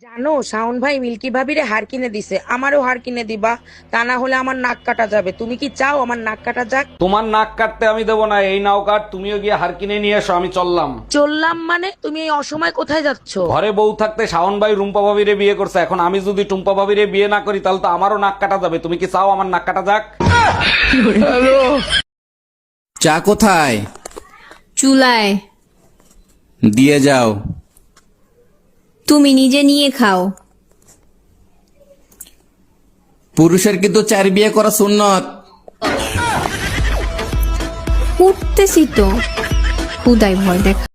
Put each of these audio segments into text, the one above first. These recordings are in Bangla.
জানো শাওন ভাই মিল্কি ভাবিরে হার কিনে দিছে, আমারও হার কিনে দিবা, তা না হলে আমার নাক কাটা যাবে। তুমি কি চাও আমার নাক কাটা যাক? তোমার নাক কাটতে আমি দেবো না। এই নাও কাট, তুমিও গিয়ে হার কিনে নিয়ে এসো, আমি চললাম। চললাম মানে? তুমি এই অসময় কোথায় যাচ্ছ? ঘরে বউ থাকতে শাওন ভাই রুম্পা ভাবিরে বিয়ে করছে, এখন আমি যদি টুম্পা ভাবিরে বিয়ে না করি তাহলে তো আমারও নাক কাটা যাবে। তুমি কি চাও আমার নাক কাটা যাক? চা কোথায়? চুলায়। দিয়ে যাও। তুমি নিজে নিয়ে খাও। পুরুষের কিন্তু 4 বিয়ে করা সুন্নত। উঠতেছি তো, খুদাই ভয় দেখা।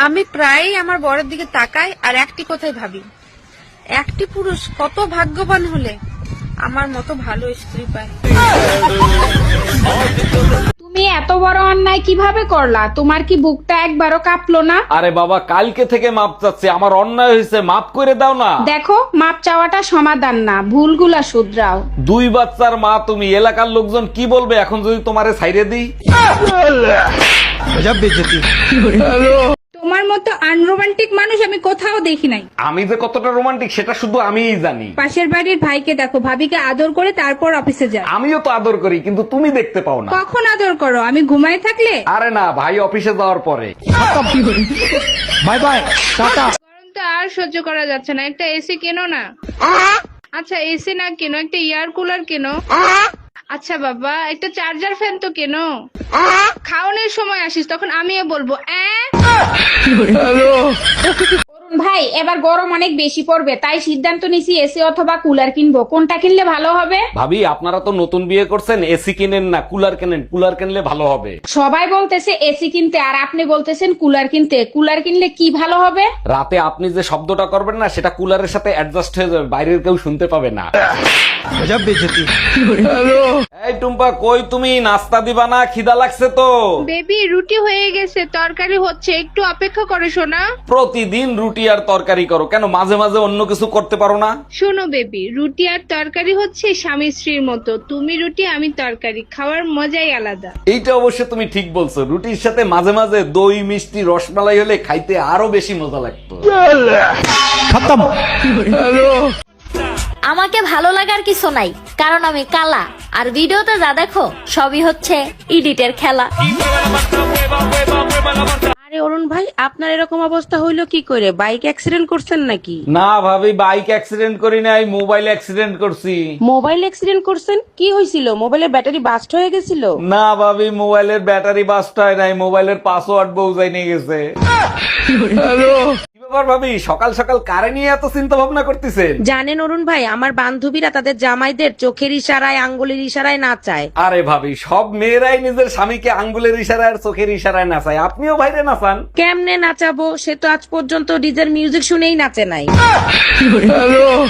আমি প্রায়ই আমার বরের দিকে তাকাই আর একটি কথাই ভাবি, একটি পুরুষ কত ভাগ্যবান হলে আমার মতো ভালো স্ত্রী পায়। তুমি এত বড় অন্যায় কিভাবে করলা? তোমার কি বুকটা একবারও কাঁপলো না? আরে বাবা, কালকে থেকে মাপ চাচ্ছি, আমার অন্যায় হয়েছে, মাপ করে দাও না। দেখো, মাপ চাওয়াটা সমাধান না, ভুলগুলা শুধরাও। 2 বাচ্চার মা তুমি, এলাকার লোকজন কি বলবে এখন যদি তোমারে ছাইরে দিই? তোমার মতো আনরোমান্টিক মানুষ আমি কোথাও দেখি নাই। আমি যে কতটা রোমান্টিক সেটা শুধু আমিই জানি। পাশের বাড়ির ভাইকে দেখো, ভাবিকে আদর করে তারপর অফিসে যায়। আমিও তো আদর করি, কিন্তু তুমি দেখতে পাও না। কখন আদর করো? আমি ঘুমায় থাকলে? আরে না, ভাই অফিসে যাওয়ার পরে। Bye bye, tata. গরম তো আর সহ্য করা যাচ্ছে না, একটা এসি কেনো না। আচ্ছা এসি না কেনো, একটা এয়ার কুলার কেনো। আচ্ছা বাবা, একটা চার্জার ফ্যান তো কেনো। খাওয়ানোর সময় আসিস তখন আমিও বলবো অরুণ ভাই, এবার গরম অনেক বেশি পড়বে, তাই সিদ্ধান্ত নিছি এসি অথবা কুলার কিনবো। কোনটা কিনলে ভালো হবে? ভাবি, আপনারা তো নতুন বিয়ে করছেন, এসি কিনেন না, কুলার কেনেন। কুলার কিনলে ভালো হবে। সবাই বলতেছে এসি কিনতে আর আপনি বলতেছেন কুলার কিনতে। কুলার কিনলে কি ভালো হবে? রাতে আপনি যে শব্দটা করবেন না, সেটা কুলারের সাথে অ্যাডজাস্ট হয়ে যাবে, বাইরের কেউ শুনতে পাবে না। এই টুম্পা, কই তুমি? নাস্তা দিবা না? খিদা লাগছে তো। বেবি, রুটি হয়ে গেছে, তরকারি হচ্ছে, একটু অপেক্ষা করে শোনা। প্রতিদিন রুটি আর তরকারি করো কেন? মাঝে মাঝে অন্য কিছু করতে পারো না? শোনো বেবি, রুটি আর তরকারি হচ্ছে স্বামী স্ত্রীর মতো। তুমি রুটি, আমি তরকারি, খাওয়ার মজাই আলাদা। এইটা অবশ্য তুমি ঠিক বলছো। রুটির সাথে মাঝে মাঝে দই, মিষ্টি, রসমালাই হলে খাইতে আরো বেশি মজা লাগতো। আমাকে ভালো লাগার কিছু নাই, কারণ আমি কালা, আর ভিডিওতে যা দেখো সবই হচ্ছে এডিটের খেলা। আরে অরুণ ভাই, আপনার এরকম অবস্থা হইলো কি করে? বাইক অ্যাক্সিডেন্ট করছেন নাকি? না ভাবি, বাইক অ্যাক্সিডেন্ট করি নাই, মোবাইল অ্যাক্সিডেন্ট করছি। মোবাইল অ্যাক্সিডেন্ট করছেন? কি হয়েছিল? মোবাইলের ব্যাটারি বাস্ট হয়ে গেছিল? না ভাবি, মোবাইলের ব্যাটারি বাস্ট হয় নাই, মোবাইলের পাসওয়ার্ড বউজাই নিয়ে গেছে। কি ব্যাপার ভাবি, সকাল সকাল কারে নিয়ে এত চিন্তা ভাবনা করতেছেন? জানেন অরুণ ভাই, আমার বান্ধবীরা তাদের জামাইদের চোখের ইশারায়, আঙ্গুলের ইশারায় নাচায়। আরে ভাবি, সব মেয়েরাই নিজের স্বামীকে আঙ্গুলের ইশারায় আর চোখের ইশারায় নাচায়, আপনিও বাইরে নাচান। কেমনে নাচাবো? সে তো আজ পর্যন্ত ডিজের মিউজিক শুনেই নাচে নাই।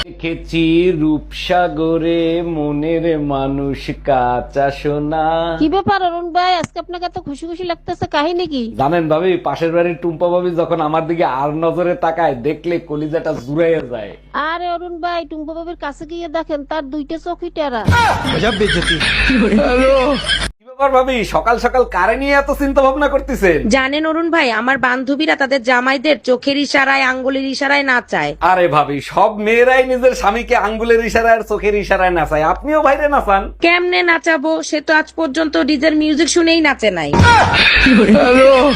দেখেছি রূপসাগরে মনের মানুষ কাঁচা সোনা। কি ব্যাপার অরুণ ভাই, আজকে আপনাকে এত খুশি খুশি লাগতেছে, কাহিনী কি? জানেন ভাবি, পাশের বাড়ির টুম্পা ভাবি যখন আমার দিকে আর নজরে তাকায়, দেখলে কলিজাটা জুড়াইয়া যায়। আরে অরুণ ভাই, টুম্পা বাবির কাছে গিয়ে দেখেন তার 2টা চোখই টেরা। কি ব্যাপার ভাবি, সকাল সকাল কারে নিয়ে এত চিন্তা ভাবনা করতেছেন? জানেন অরুণ ভাই, আমার বান্ধবীরা তাদের জামাইদের চোখের ইশারায়, আঙ্গুলের ইশারায় নাচায়। আরে ভাবি, সব মেয়েরাই নিজের স্বামীকে আঙ্গুলের ইশারায় আর চোখের ইশারায় নাচায়, আপনিও বাইরে নাচান। কেমনে নাচাবো? সে তো আজ পর্যন্ত ডিজের মিউজিক শুনেই নাচে নাই।